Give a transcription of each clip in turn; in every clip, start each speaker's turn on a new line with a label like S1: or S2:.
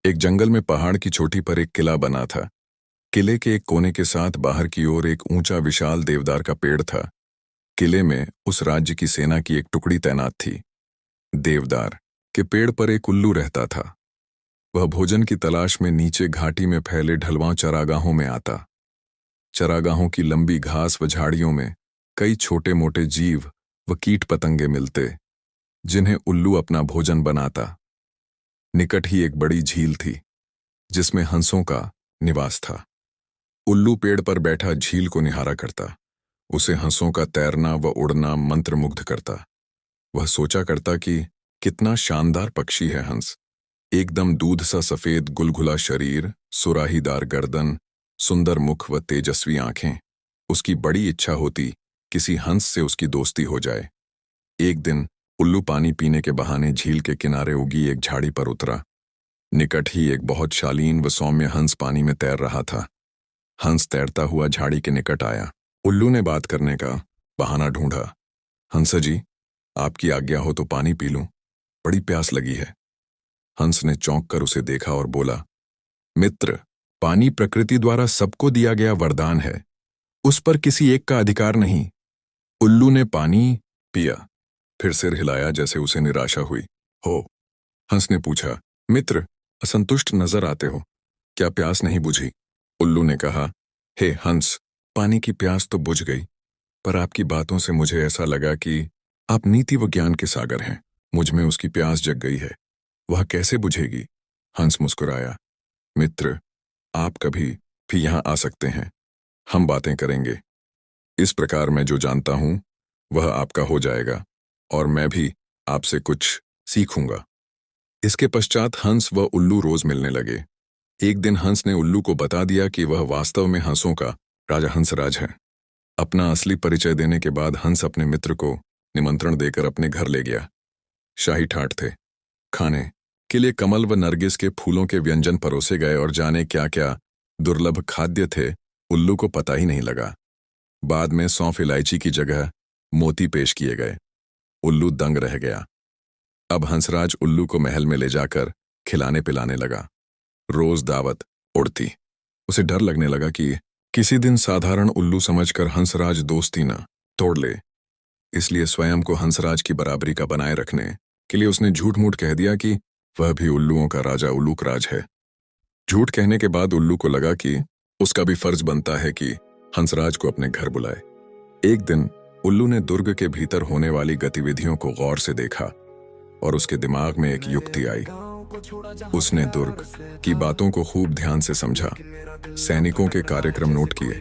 S1: एक जंगल में पहाड़ की चोटी पर एक किला बना था। किले के एक कोने के साथ बाहर की ओर एक ऊंचा विशाल देवदार का पेड़ था। किले में उस राज्य की सेना की एक टुकड़ी तैनात थी। देवदार के पेड़ पर एक उल्लू रहता था। वह भोजन की तलाश में नीचे घाटी में फैले ढलवां चरागाहों में आता। चरागाहों की लंबी घास व झाड़ियों में कई छोटे मोटे जीव व कीट पतंगे मिलते, जिन्हें उल्लू अपना भोजन बनाता। निकट ही एक बड़ी झील थी, जिसमें हंसों का निवास था। उल्लू पेड़ पर बैठा झील को निहारा करता। उसे हंसों का तैरना व उड़ना मंत्रमुग्ध करता। वह सोचा करता कि कितना शानदार पक्षी है हंस। एकदम दूध सा सफेद गुलगुला शरीर, सुराहीदार गर्दन, सुंदर मुख व तेजस्वी आंखें। उसकी बड़ी इच्छा होती किसी हंस से उसकी दोस्ती हो जाए। एक दिन उल्लू पानी पीने के बहाने झील के किनारे उगी एक झाड़ी पर उतरा। निकट ही एक बहुत शालीन व सौम्य हंस पानी में तैर रहा था। हंस तैरता हुआ झाड़ी के निकट आया। उल्लू ने बात करने का बहाना ढूंढा। हंस जी, आपकी आज्ञा हो तो पानी पी लूं, बड़ी प्यास लगी है। हंस ने चौंक कर उसे देखा और बोला, मित्र, पानी प्रकृति द्वारा सबको दिया गया वरदान है, उस पर किसी एक का अधिकार नहीं। उल्लू ने पानी पिया, फिर सिर हिलाया जैसे उसे निराशा हुई हो। हंस ने पूछा, मित्र, असंतुष्ट नजर आते हो, क्या प्यास नहीं बुझी? उल्लू ने कहा, हे हंस, पानी की प्यास तो बुझ गई, पर आपकी बातों से मुझे ऐसा लगा कि आप नीति व ज्ञान के सागर हैं। मुझ में उसकी प्यास जग गई है, वह कैसे बुझेगी? हंस मुस्कुराया, मित्र, आप कभी भी यहाँ आ सकते हैं, हम बातें करेंगे। इस प्रकार मैं जो जानता हूं वह आपका हो जाएगा, और मैं भी आपसे कुछ सीखूंगा। इसके पश्चात हंस व उल्लू रोज मिलने लगे। एक दिन हंस ने उल्लू को बता दिया कि वह वास्तव में हंसों का राजा हंसराज है। अपना असली परिचय देने के बाद हंस अपने मित्र को निमंत्रण देकर अपने घर ले गया। शाही ठाट थे। खाने के लिए कमल व नरगिस के फूलों के व्यंजन परोसे गए, और जाने क्या क्या दुर्लभ खाद्य थे, उल्लू को पता ही नहीं लगा। बाद में सौंफ इलायची की जगह मोती पेश किए गए। उल्लू दंग रह गया। अब हंसराज उल्लू को महल में ले जाकर खिलाने पिलाने लगा। रोज दावत उड़ती। उसे डर लगने लगा कि किसी दिन साधारण उल्लू समझकर हंसराज दोस्ती न तोड़ ले। इसलिए स्वयं को हंसराज की बराबरी का बनाए रखने के लिए उसने झूठ मूठ कह दिया कि वह भी उल्लुओं का राजा उल्लूक राज है। झूठ कहने के बाद उल्लू को लगा कि उसका भी फर्ज बनता है कि हंसराज को अपने घर बुलाए। एक दिन उल्लू ने दुर्ग के भीतर होने वाली गतिविधियों को गौर से देखा, और उसके दिमाग में एक युक्ति आई। उसने दुर्ग की बातों को खूब ध्यान से समझा, सैनिकों के कार्यक्रम नोट किए।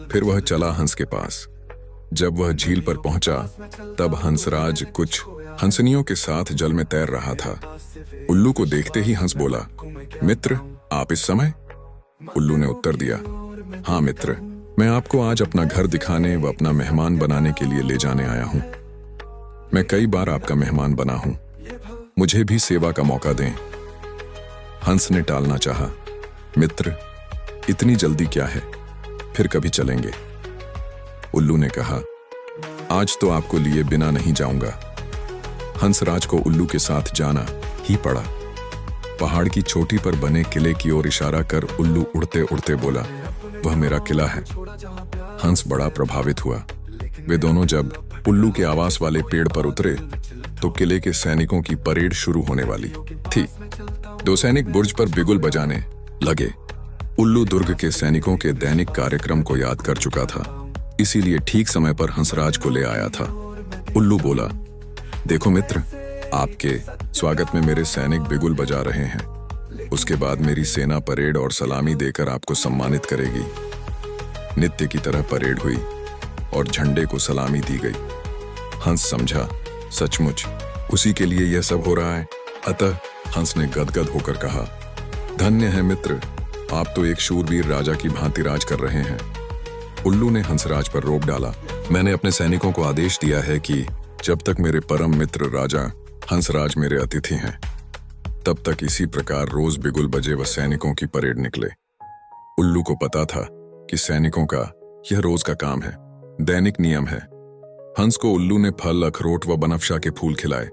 S1: फिर वह चला हंस के पास। जब वह झील पर पहुंचा, तब हंसराज कुछ हंसनियों के साथ जल में तैर रहा था। उल्लू को देखते ही हंस बोला, मित्र, आप इस समय? उल्लू ने उत्तर दिया, हाँ मित्र, मैं आपको आज अपना घर दिखाने व अपना मेहमान बनाने के लिए ले जाने आया हूं। मैं कई बार आपका मेहमान बना हूं, मुझे भी सेवा का मौका दें। हंस ने टालना चाहा, मित्र, इतनी जल्दी क्या है, फिर कभी चलेंगे। उल्लू ने कहा, आज तो आपको लिए बिना नहीं जाऊंगा। हंसराज को उल्लू के साथ जाना ही पड़ा। पहाड़ की चोटी पर बने किले की ओर इशारा कर उल्लू उड़ते उड़ते बोला, वह मेरा किला है। हंस बड़ा प्रभावित हुआ। वे दोनों जब उल्लू के आवास वाले पेड़ पर उतरे तो किले के सैनिकों की परेड शुरू होने वाली थी। दो सैनिक बुर्ज पर बिगुल बजाने लगे। उल्लू दुर्ग के सैनिकों के दैनिक कार्यक्रम को याद कर चुका था, इसीलिए ठीक समय पर हंसराज को ले आया था। उल्लू बोला, देखो मित्र, आपके स्वागत में मेरे सैनिक बिगुल बजा रहे हैं। उसके बाद मेरी सेना परेड और सलामी देकर आपको सम्मानित करेगी। नित्य की तरह परेड हुई और झंडे को सलामी दी गई। हंस समझा, सचमुच उसी के लिए यह सब हो रहा है। अतः हंस ने गदगद होकर कहा, धन्य है मित्र, आप तो एक शूरवीर राजा की भांति राज कर रहे हैं। उल्लू ने हंसराज पर रोब डाला, मैंने अपने सैनिकों को आदेश दिया है कि जब तक मेरे परम मित्र राजा हंसराज मेरे अतिथि हैं, तब तक इसी प्रकार रोज बिगुल बजे व सैनिकों की परेड निकले। उल्लू को पता था कि सैनिकों का यह रोज का काम है, दैनिक नियम है। हंस को उल्लू ने फल, अखरोट व बनफशा के फूल खिलाए।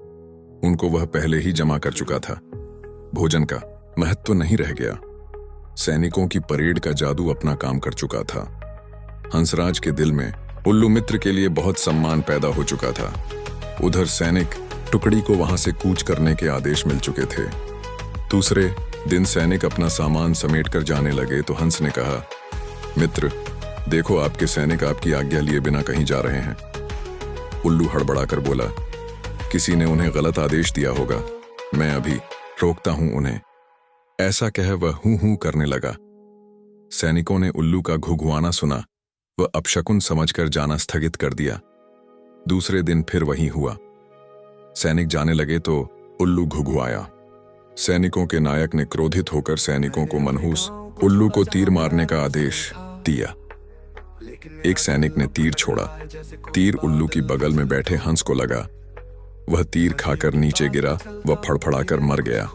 S1: उनको वह पहले ही जमा कर चुका था। भोजन का महत्व नहीं रह गया। सैनिकों की परेड का जादू अपना काम कर चुका था। हंसराज के दिल में उल्लू मित्र के लिए बहुत सम्मान पैदा हो चुका था। उधर सैनिक टुकड़ी को वहां से कूच करने के आदेश मिल चुके थे। दूसरे दिन सैनिक अपना सामान समेट कर जाने लगे तो हंस ने कहा, मित्र, देखो आपके सैनिक आपकी आज्ञा लिए बिना कहीं जा रहे हैं। उल्लू हड़बड़ाकर बोला, किसी ने उन्हें गलत आदेश दिया होगा, मैं अभी रोकता हूं उन्हें। ऐसा कह वह हूं हूं करने लगा। सैनिकों ने उल्लू का घुघुआना सुना। वह अपशकुन समझकर जाना स्थगित कर दिया। दूसरे दिन फिर वही हुआ। सैनिक जाने लगे तो उल्लू घुघुआया। सैनिकों के नायक ने क्रोधित होकर सैनिकों को मनहूस उल्लू को तीर मारने का आदेश दिया। एक सैनिक ने तीर छोड़ा। तीर उल्लू की बगल में बैठे हंस को लगा। वह तीर खाकर नीचे गिरा व फड़फड़ाकर मर गया।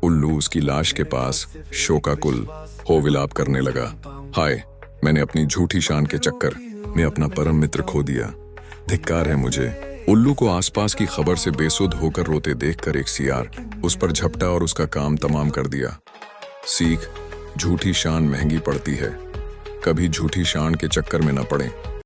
S1: उल्लू उसकी लाश के पास शोकाकुल हो विलाप करने लगा। हाय, मैंने अपनी झूठी शान के चक्कर में अपना परम मित्र खो दिया। धिक्कार है मुझे। उल्लू को आसपास की खबर से बेसुध होकर रोते देखकर एक सियार उस पर झपटा और उसका काम तमाम कर दिया। सीख, झूठी शान महंगी पड़ती है। कभी झूठी शान के चक्कर में न पड़ें।